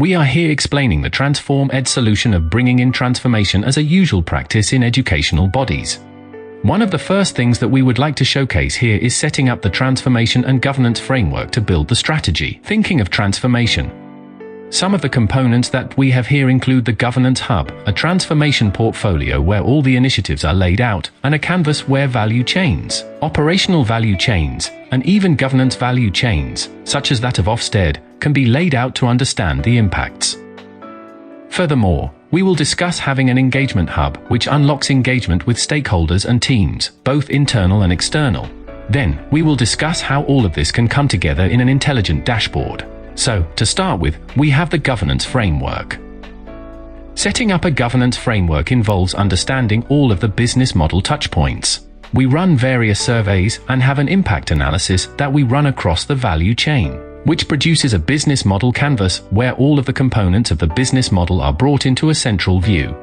We are here explaining the Transform Ed solution of bringing in transformation as a usual practice in educational bodies. One of the first things that we would like to showcase here is setting up the transformation and governance framework to build the strategy. Thinking of transformation. Some of the components that we have here include the Governance Hub, a transformation portfolio where all the initiatives are laid out, and a canvas where value chains, operational value chains, and even governance value chains, such as that of Ofsted, can be laid out to understand the impacts. Furthermore, we will discuss having an engagement hub which unlocks engagement with stakeholders and teams, both internal and external. Then, we will discuss how all of this can come together in an intelligent dashboard. So, to start with, we have the governance framework. Setting up a governance framework involves understanding all of the business model touchpoints. We run various surveys and have an impact analysis that we run across the value chain, which produces a business model canvas where all of the components of the business model are brought into a central view.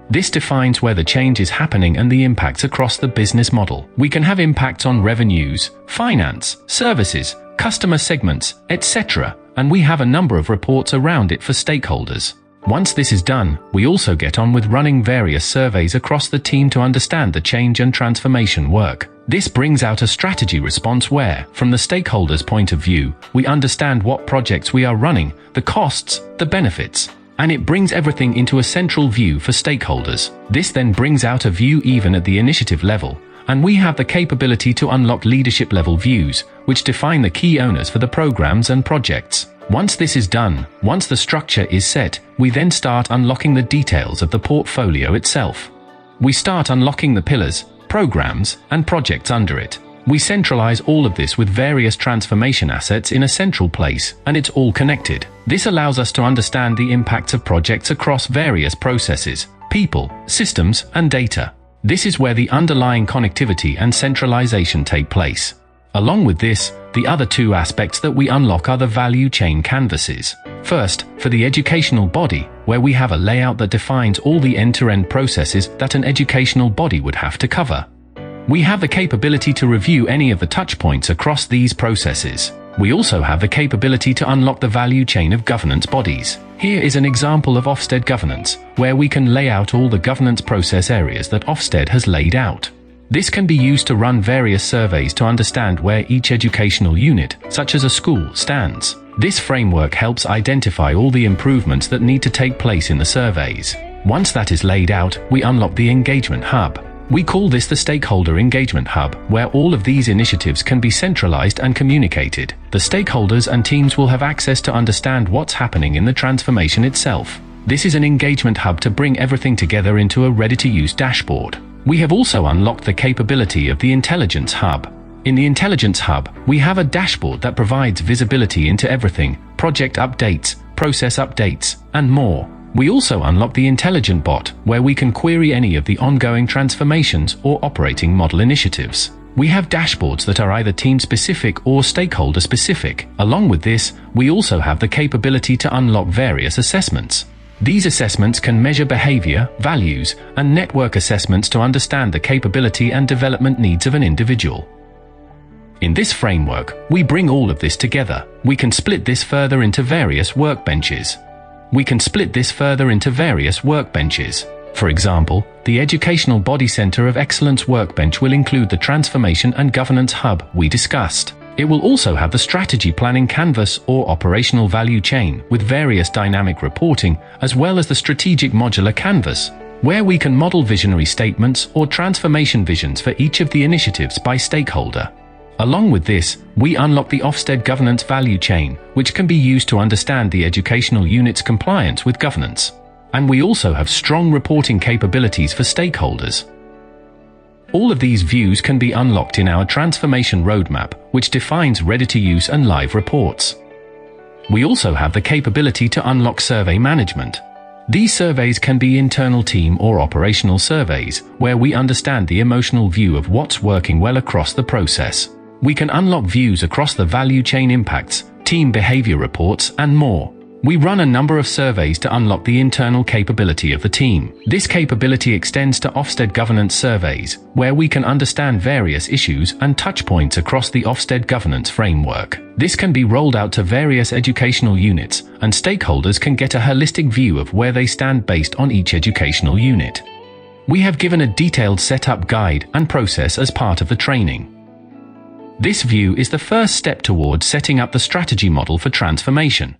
This defines where the change is happening and the impacts across the business model. We can have impacts on revenues, finance, services, customer segments, etc., and we have a number of reports around it for stakeholders. Once this is done, we also get on with running various surveys across the team to understand the change and transformation work. This brings out a strategy response where, from the stakeholders' point of view, we understand what projects we are running, the costs, the benefits, and it brings everything into a central view for stakeholders. This then brings out a view even at the initiative level, and we have the capability to unlock leadership level views, which define the key owners for the programs and projects. Once this is done, once the structure is set, we then start unlocking the details of the portfolio itself. We start unlocking the pillars, programs, and projects under it. We centralize all of this with various transformation assets in a central place, and it's all connected. This allows us to understand the impacts of projects across various processes, people, systems, and data. This is where the underlying connectivity and centralization take place. Along with this, the other two aspects that we unlock are the value chain canvases. First, for the educational body, where we have a layout that defines all the end-to-end processes that an educational body would have to cover. We have the capability to review any of the touchpoints across these processes. We also have the capability to unlock the value chain of governance bodies. Here is an example of Ofsted governance, where we can lay out all the governance process areas that Ofsted has laid out. This can be used to run various surveys to understand where each educational unit, such as a school, stands. This framework helps identify all the improvements that need to take place in the surveys. Once that is laid out, we unlock the engagement hub. We call this the Stakeholder Engagement Hub, where all of these initiatives can be centralized and communicated. The stakeholders and teams will have access to understand what's happening in the transformation itself. This is an engagement hub to bring everything together into a ready-to-use dashboard. We have also unlocked the capability of the Intelligence Hub. In the Intelligence Hub, we have a dashboard that provides visibility into everything, project updates, process updates, and more. We also unlock the Intelligent Bot, where we can query any of the ongoing transformations or operating model initiatives. We have dashboards that are either team-specific or stakeholder-specific. Along with this, we also have the capability to unlock various assessments. These assessments can measure behavior, values, and network assessments to understand the capability and development needs of an individual. In this framework, we bring all of this together. We can split this further into various workbenches. For example, the Educational Body Center of Excellence workbench will include the Transformation and Governance Hub we discussed. It will also have the Strategy Planning Canvas or Operational Value Chain with various dynamic reporting, as well as the Strategic Modular Canvas, where we can model visionary statements or transformation visions for each of the initiatives by stakeholder. Along with this, we unlock the Ofsted Governance Value Chain, which can be used to understand the educational unit's compliance with governance. And we also have strong reporting capabilities for stakeholders. All of these views can be unlocked in our transformation roadmap, which defines ready-to-use and live reports. We also have the capability to unlock survey management. These surveys can be internal team or operational surveys, where we understand the emotional view of what's working well across the process. We can unlock views across the value chain impacts, team behavior reports, and more. We run a number of surveys to unlock the internal capability of the team. This capability extends to Ofsted governance surveys, where we can understand various issues and touch points across the Ofsted governance framework. This can be rolled out to various educational units, and stakeholders can get a holistic view of where they stand based on each educational unit. We have given a detailed setup guide and process as part of the training. This view is the first step towards setting up the strategy model for transformation.